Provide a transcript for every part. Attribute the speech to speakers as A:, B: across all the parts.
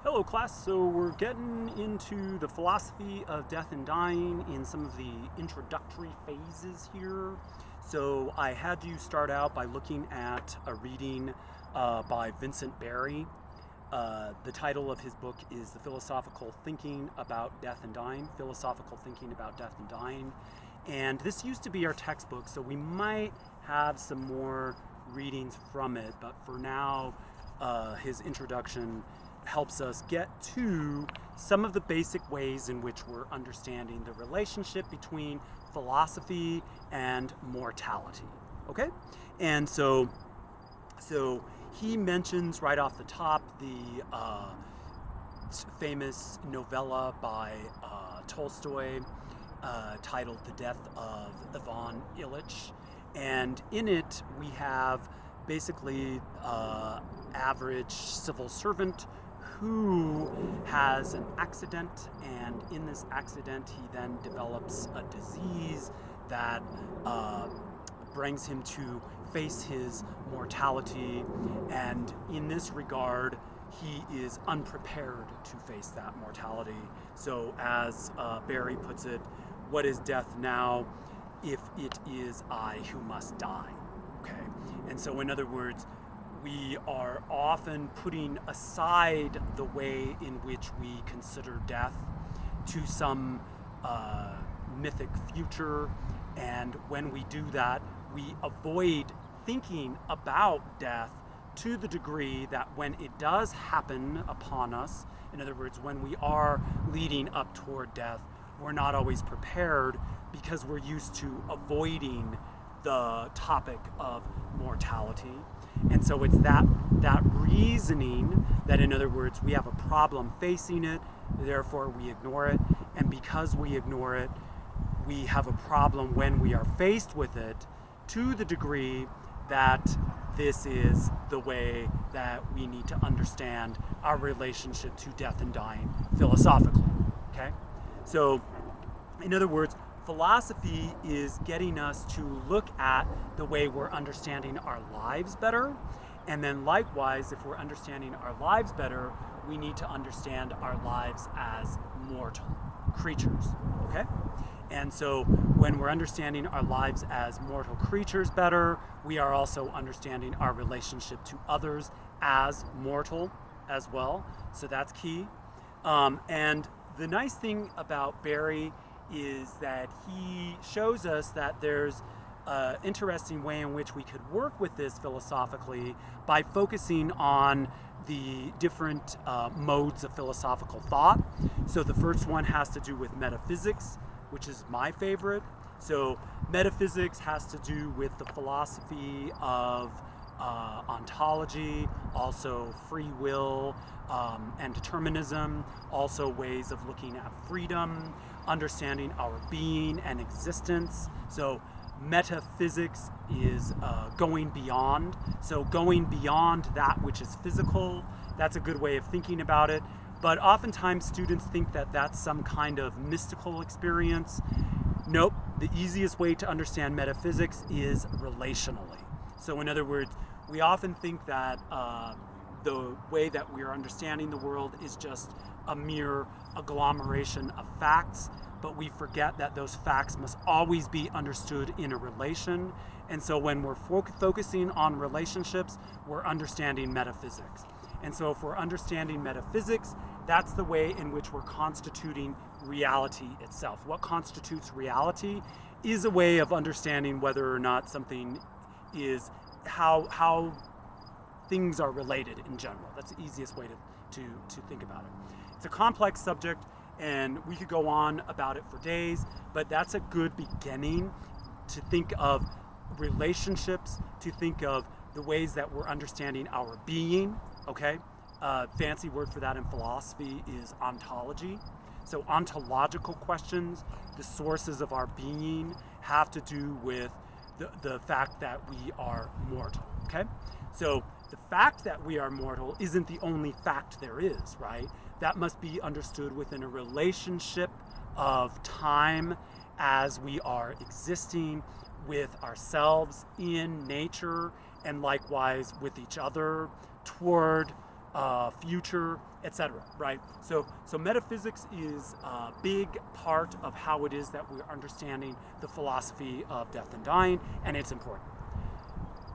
A: Hello, class. So we're getting into the philosophy of death and dying in some of the introductory phases here. So I had you start out by looking at a reading by Vincent Berry. The title of his book is The Philosophical Thinking About Death and Dying, Philosophical Thinking About Death and Dying. And this used to be our textbook, so we might have some more readings from it, but for now, his introduction helps us get to some of the basic ways in which we're understanding the relationship between philosophy and mortality. Okay? And so he mentions right off the top the famous novella by Tolstoy titled The Death of Ivan Ilyich. And in it, we have basically average civil servant who has an accident, and in this accident he then develops a disease that brings him to face his mortality, and in this regard he is unprepared to face that mortality. So as Berry puts it, what is death now if it is I who must die? Okay, and so in other words, we are often putting aside the way in which we consider death to some mythic future, and when we do that, we avoid thinking about death to the degree that when it does happen upon us, in other words, when we are leading up toward death, we're not always prepared because we're used to avoiding the topic of mortality. And so it's that reasoning that, in other words, we have a problem facing it, therefore we ignore it, and because we ignore it, we have a problem when we are faced with it, to the degree that this is the way that we need to understand our relationship to death and dying philosophically. Okay? So, in other words, philosophy is getting us to look at the way we're understanding our lives better. And then likewise, if we're understanding our lives better, we need to understand our lives as mortal creatures. Okay? And so when we're understanding our lives as mortal creatures better, we are also understanding our relationship to others as mortal as well. So that's key. And the nice thing about Berry is that he shows us that there's an interesting way in which we could work with this philosophically by focusing on the different modes of philosophical thought. So the first one has to do with metaphysics, which is my favorite. So metaphysics has to do with the philosophy of ontology, also free will and determinism, also ways of looking at freedom, understanding our being and existence. So metaphysics is going beyond. So going beyond that which is physical, that's a good way of thinking about it. But oftentimes students think that that's some kind of mystical experience. Nope, the easiest way to understand metaphysics is relationally. So in other words, we often think that the way that we are understanding the world is just a mere agglomeration of facts, but we forget that those facts must always be understood in a relation. And so when we're focusing on relationships, we're understanding metaphysics. And so if we're understanding metaphysics, that's the way in which we're constituting reality itself. What constitutes reality is a way of understanding whether or not something is how things are related in general. That's the easiest way to think about it. It's a complex subject, and we could go on about it for days, but that's a good beginning to think of relationships, to think of the ways that we're understanding our being, okay? Fancy word for that in philosophy is ontology. So ontological questions, the sources of our being, have to do with the fact that we are mortal, okay? So the fact that we are mortal isn't the only fact there is, right? That must be understood within a relationship of time as we are existing with ourselves in nature, and likewise with each other toward future, etc. Right? So metaphysics is a big part of how it is that we're understanding the philosophy of death and dying, and it's important.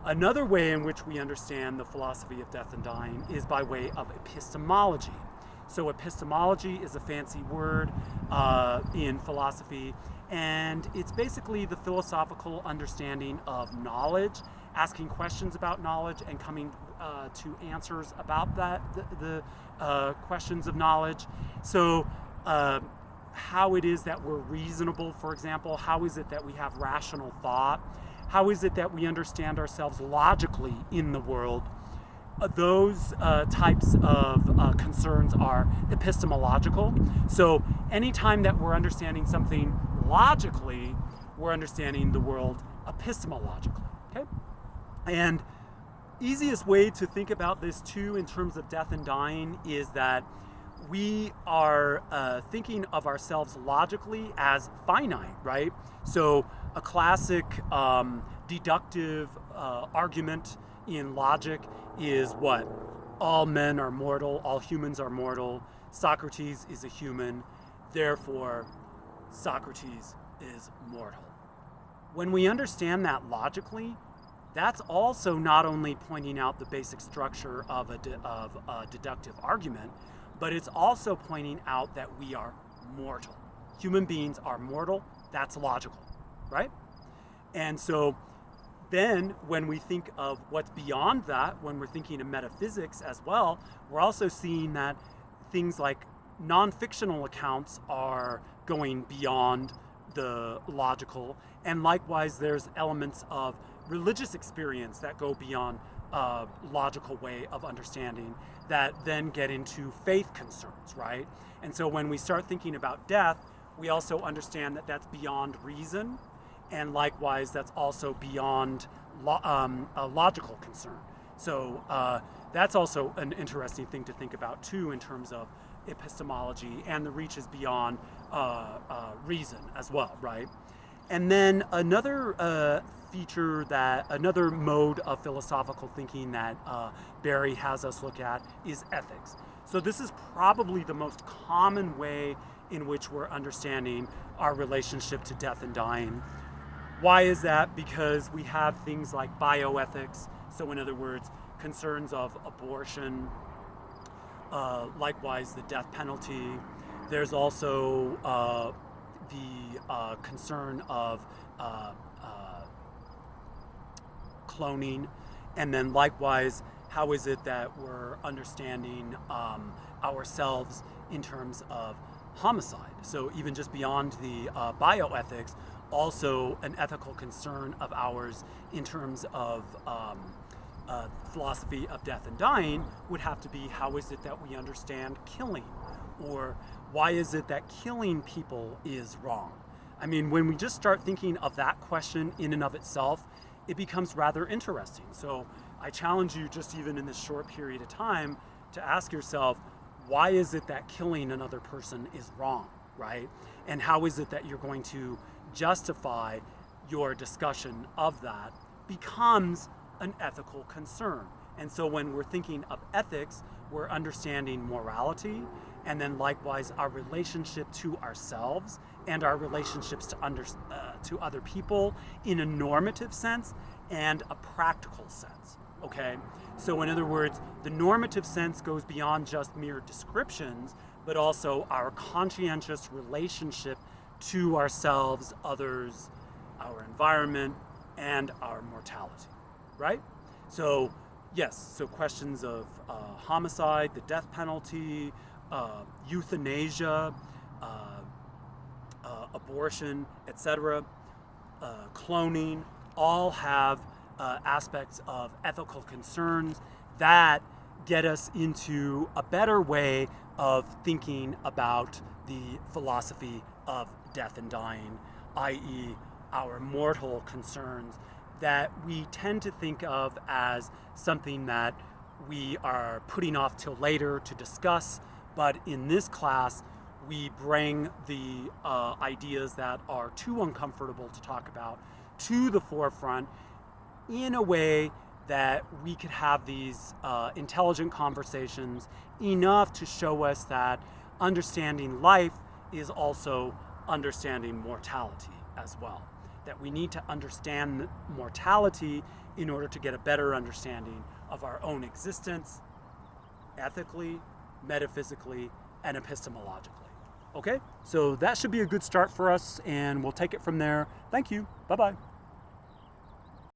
A: Another way in which we understand the philosophy of death and dying is by way of epistemology. So epistemology is a fancy word in philosophy, and it's basically the philosophical understanding of knowledge, asking questions about knowledge and coming to answers about that, the questions of knowledge. So how it is that we're reasonable, for example, how is it that we have rational thought? How is it that we understand ourselves logically in the world? Those types of concerns are epistemological. So anytime that we're understanding something logically, we're understanding the world epistemologically. Okay? And easiest way to think about this too in terms of death and dying is that we are thinking of ourselves logically as finite, right? So a classic deductive argument in logic is what? All men are mortal, all humans are mortal, Socrates is a human, therefore Socrates is mortal. When we understand that logically, that's also not only pointing out the basic structure of a deductive argument, but it's also pointing out that we are mortal. Human beings are mortal, that's logical, right? And so then when we think of what's beyond that, when we're thinking of metaphysics as well, we're also seeing that things like non-fictional accounts are going beyond the logical, and likewise there's elements of religious experience that go beyond a logical way of understanding that then get into faith concerns, right? And so when we start thinking about death, we also understand that that's beyond reason, and likewise that's also beyond a logical concern. So that's also an interesting thing to think about too in terms of epistemology and the reaches beyond reason as well, right? And then another feature another mode of philosophical thinking that Barry has us look at is ethics. So this is probably the most common way in which we're understanding our relationship to death and dying. Why is that? Because we have things like bioethics, so in other words, concerns of abortion, likewise the death penalty. There's also the concern of cloning, and then likewise, how is it that we're understanding ourselves in terms of homicide? So even just beyond the bioethics, also an ethical concern of ours in terms of philosophy of death and dying would have to be, how is it that we understand killing? Or why is it that killing people is wrong? I mean, when we just start thinking of that question in and of itself, it becomes rather interesting. So I challenge you, just even in this short period of time, to ask yourself, why is it that killing another person is wrong, right? And how is it that you're going to justify your discussion of that becomes an ethical concern. And so when we're thinking of ethics, we're understanding morality, and then likewise our relationship to ourselves and our relationships to other people in a normative sense and a practical sense, okay? So in other words, the normative sense goes beyond just mere descriptions, but also our conscientious relationship to ourselves, others, our environment, and our mortality, right? So yes, so questions of homicide, the death penalty, euthanasia, abortion, etc., cloning, all have aspects of ethical concerns that get us into a better way of thinking about the philosophy of death and dying, i.e. our mortal concerns that we tend to think of as something that we are putting off till later to discuss, but in this class we bring the ideas that are too uncomfortable to talk about to the forefront in a way that we could have these intelligent conversations enough to show us that understanding life is also understanding mortality as well. That we need to understand mortality in order to get a better understanding of our own existence, ethically, metaphysically, and epistemologically. Okay, so that should be a good start for us, and we'll take it from there. Thank you. Bye-bye.